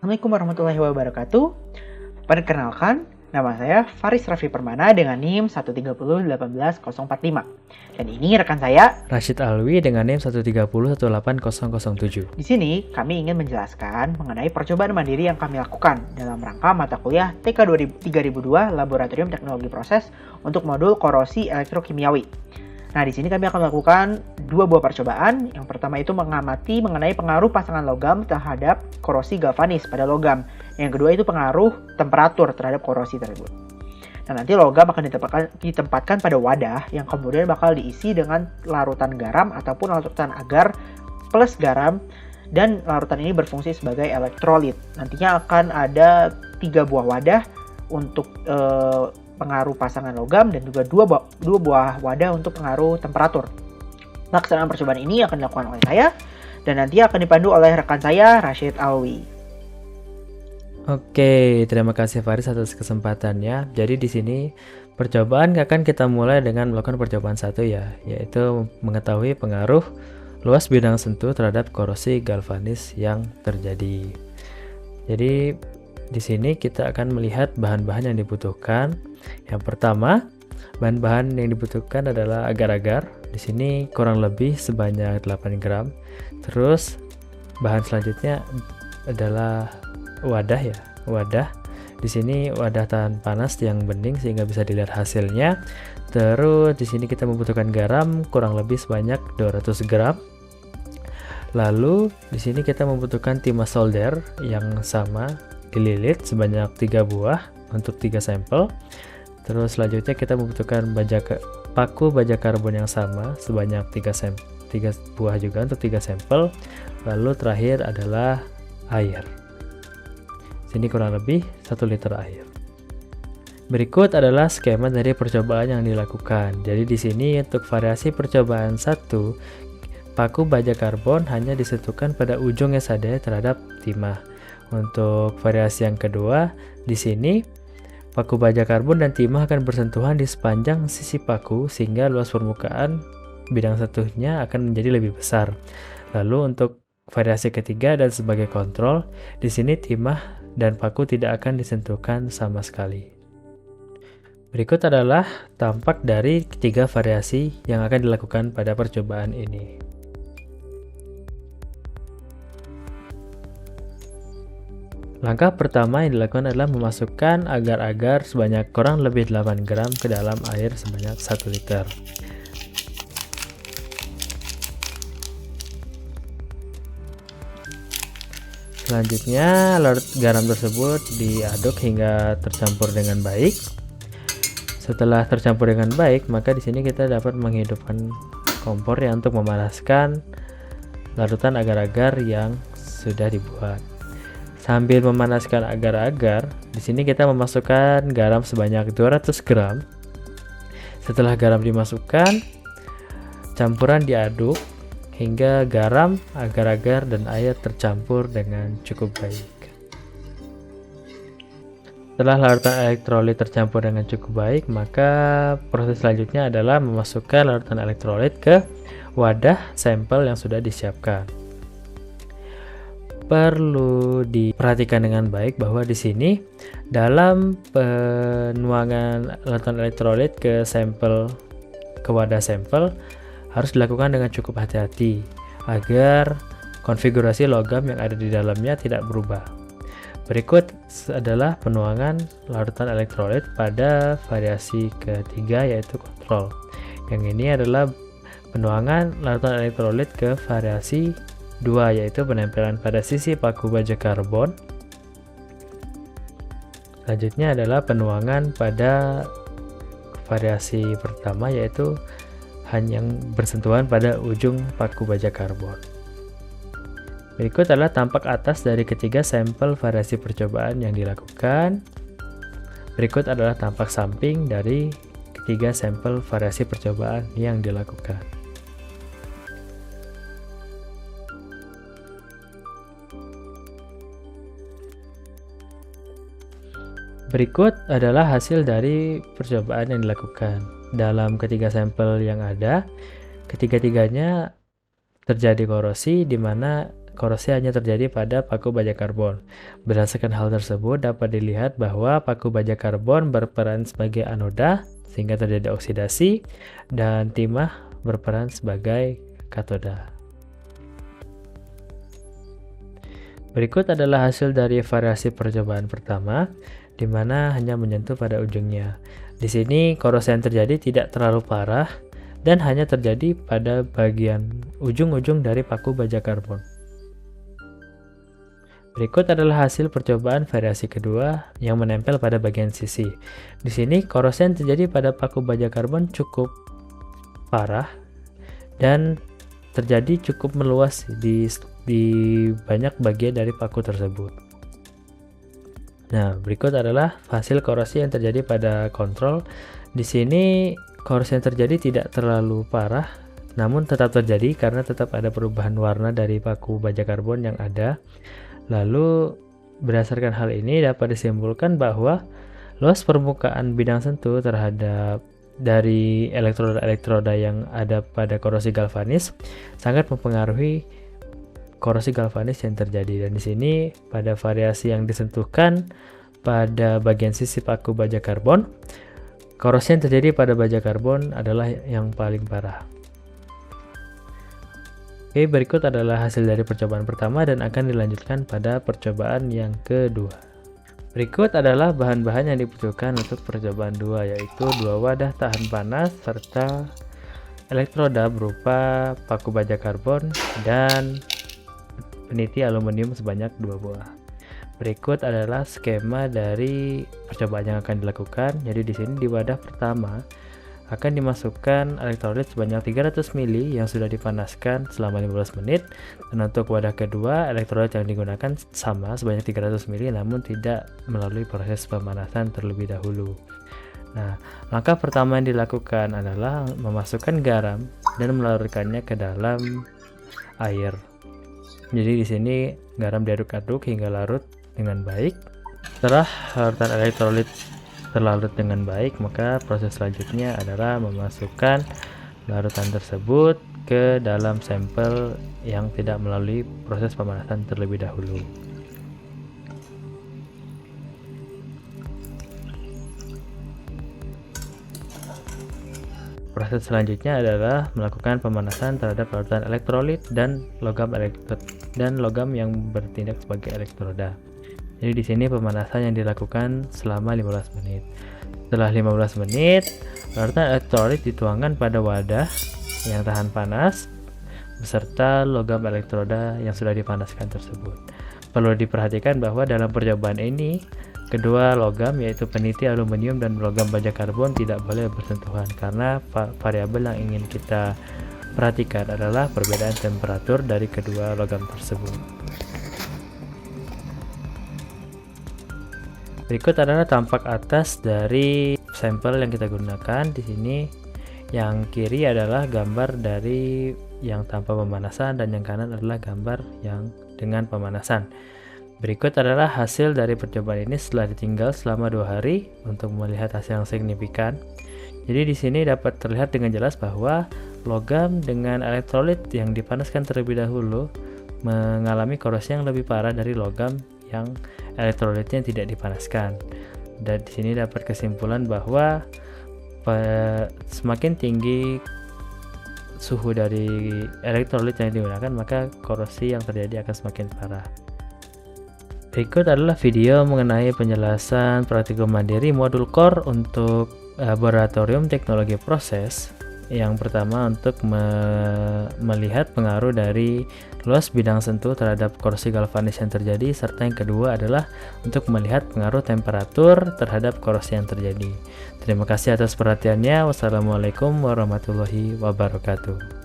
Assalamualaikum warahmatullahi wabarakatuh. Perkenalkan, nama saya Faris Raffi Permana dengan NIM 130181045. Dan ini rekan saya, Rashid Alwi dengan NIM 130180007. Di sini kami ingin menjelaskan mengenai percobaan mandiri yang kami lakukan dalam rangka mata kuliah TK 3002 Laboratorium Teknologi Proses untuk modul korosi elektrokimiawi. Nah, di sini kami akan melakukan dua buah percobaan. Yang pertama itu mengamati mengenai pengaruh pasangan logam terhadap korosi galvanis pada logam. Yang kedua itu pengaruh temperatur terhadap korosi tersebut. Nah, nanti logam akan ditempatkan pada wadah yang kemudian bakal diisi dengan larutan garam ataupun larutan agar plus garam, dan larutan ini berfungsi sebagai elektrolit. Nantinya akan ada 3 buah wadah untuk pengaruh pasangan logam dan juga dua buah wadah untuk pengaruh temperatur. Pelaksanaan percobaan ini akan dilakukan oleh saya dan nanti akan dipandu oleh rekan saya, Rashid Alwi. Oke, terima kasih Faris atas kesempatannya. Jadi di sini percobaan akan kita mulai dengan melakukan percobaan 1 ya, yaitu mengetahui pengaruh luas bidang sentuh terhadap korosi galvanis yang terjadi. Jadi di sini kita akan melihat bahan-bahan yang dibutuhkan. Yang pertama, bahan-bahan yang dibutuhkan adalah agar-agar. Di sini kurang lebih sebanyak 8 gram. Terus bahan selanjutnya adalah wadah ya. Wadah. Di sini wadah tahan panas yang bening sehingga bisa dilihat hasilnya. Terus di sini kita membutuhkan garam kurang lebih sebanyak 200 gram. Lalu di sini kita membutuhkan timah solder yang sama dililit sebanyak 3 buah untuk 3 sampel. Terus selanjutnya kita membutuhkan paku baja karbon yang sama sebanyak 3 buah juga untuk 3 sampel. Lalu terakhir adalah air. Sini kurang lebih 1 liter air. Berikut adalah skema dari percobaan yang dilakukan. Jadi di sini untuk variasi percobaan 1, paku baja karbon hanya disentuhkan pada ujungnya saja terhadap timah. Untuk variasi yang kedua, di sini paku baja karbon dan timah akan bersentuhan di sepanjang sisi paku sehingga luas permukaan bidang sentuhnya akan menjadi lebih besar. Lalu untuk variasi ketiga dan sebagai kontrol, di sini timah dan paku tidak akan disentuhkan sama sekali. Berikut adalah tampak dari ketiga variasi yang akan dilakukan pada percobaan ini. Langkah pertama yang dilakukan adalah memasukkan agar-agar sebanyak kurang lebih 8 gram ke dalam air sebanyak 1 liter. Selanjutnya, larut garam tersebut diaduk hingga tercampur dengan baik. Setelah tercampur dengan baik, maka di sini kita dapat menghidupkan kompor ya untuk memanaskan larutan agar-agar yang sudah dibuat. Sambil memanaskan agar-agar, di sini kita memasukkan garam sebanyak 200 gram. Setelah garam dimasukkan, campuran diaduk hingga garam, agar-agar, dan air tercampur dengan cukup baik. Setelah larutan elektrolit tercampur dengan cukup baik, maka proses selanjutnya adalah memasukkan larutan elektrolit ke wadah sampel yang sudah disiapkan. Perlu diperhatikan dengan baik bahwa di sini dalam penuangan larutan elektrolit ke wadah sampel harus dilakukan dengan cukup hati-hati agar konfigurasi logam yang ada di dalamnya tidak berubah. Berikut adalah penuangan larutan elektrolit pada variasi ketiga yaitu kontrol. Yang ini adalah penuangan larutan elektrolit ke variasi 2 yaitu penempelan pada sisi paku baja karbon. Selanjutnya adalah penuangan pada variasi pertama yaitu hanya yang bersentuhan pada ujung paku baja karbon. Berikut adalah tampak atas dari ketiga sampel variasi percobaan yang dilakukan. Berikut adalah tampak samping dari ketiga sampel variasi percobaan yang dilakukan. Berikut adalah hasil dari percobaan yang dilakukan. Dalam ketiga sampel yang ada, ketiga-tiganya terjadi korosi di mana korosi hanya terjadi pada paku baja karbon. Berdasarkan hal tersebut, dapat dilihat bahwa paku baja karbon berperan sebagai anoda sehingga terjadi oksidasi, dan timah berperan sebagai katoda. Berikut adalah hasil dari variasi percobaan pertama, di mana hanya menyentuh pada ujungnya. Di sini korosi yang terjadi tidak terlalu parah dan hanya terjadi pada bagian ujung-ujung dari paku baja karbon. Berikut adalah hasil percobaan variasi kedua yang menempel pada bagian sisi. Di sini korosi yang terjadi pada paku baja karbon cukup parah dan terjadi cukup meluas di banyak bagian dari paku tersebut. Nah, berikut adalah hasil korosi yang terjadi pada kontrol. Di sini korosi yang terjadi tidak terlalu parah, namun tetap terjadi karena tetap ada perubahan warna dari paku baja karbon yang ada. Lalu, berdasarkan hal ini dapat disimpulkan bahwa luas permukaan bidang sentuh terhadap dari elektroda-elektroda yang ada pada korosi galvanis sangat mempengaruhi korosi galvanis yang terjadi. Dan di sini pada variasi yang disentuhkan pada bagian sisi paku baja karbon, korosi yang terjadi pada baja karbon adalah yang paling parah. Oke, berikut adalah hasil dari percobaan pertama dan akan dilanjutkan pada percobaan yang kedua. Berikut adalah bahan-bahan yang dibutuhkan untuk percobaan 2, yaitu 2 wadah tahan panas serta elektroda berupa paku baja karbon dan peniti aluminium sebanyak 2 buah. Berikut adalah skema dari percobaan yang akan dilakukan. Jadi di sini di wadah pertama akan dimasukkan elektrolit sebanyak 300 ml yang sudah dipanaskan selama 15 menit. Dan untuk wadah kedua, elektrolit yang digunakan sama sebanyak 300 ml namun tidak melalui proses pemanasan terlebih dahulu. Nah, langkah pertama yang dilakukan adalah memasukkan garam dan melarutkannya ke dalam air. Jadi di sini garam diaduk-aduk hingga larut dengan baik. Setelah larutan elektrolit terlarut dengan baik, maka proses selanjutnya adalah memasukkan larutan tersebut ke dalam sampel yang tidak melalui proses pemanasan terlebih dahulu. Proses selanjutnya adalah melakukan pemanasan terhadap larutan elektrolit dan logam yang bertindak sebagai elektroda. Jadi di sini pemanasan yang dilakukan selama 15 menit. Setelah 15 menit, larutan elektrolit dituangkan pada wadah yang tahan panas beserta logam elektroda yang sudah dipanaskan tersebut. Perlu diperhatikan bahwa dalam percobaan ini kedua logam yaitu peniti aluminium dan logam baja karbon tidak boleh bersentuhan karena variabel yang ingin kita perhatikan adalah perbedaan temperatur dari kedua logam tersebut. Berikut adalah tampak atas dari sampel yang kita gunakan. Di sini yang kiri adalah gambar dari yang tanpa pemanasan dan yang kanan adalah gambar yang dengan pemanasan. Berikut adalah hasil dari percobaan ini setelah ditinggal selama 2 hari untuk melihat hasil yang signifikan. Jadi di sini dapat terlihat dengan jelas bahwa logam dengan elektrolit yang dipanaskan terlebih dahulu mengalami korosi yang lebih parah dari logam yang elektrolitnya tidak dipanaskan. Dan di sini dapat kesimpulan bahwa semakin tinggi suhu dari elektrolit yang digunakan, maka korosi yang terjadi akan semakin parah. Berikut adalah video mengenai penjelasan praktikum mandiri modul core untuk laboratorium teknologi proses. Yang pertama untuk melihat pengaruh dari luas bidang sentuh terhadap korosi galvanis yang terjadi, serta yang kedua adalah untuk melihat pengaruh temperatur terhadap korosi yang terjadi. Terima kasih atas perhatiannya. Wassalamualaikum warahmatullahi wabarakatuh.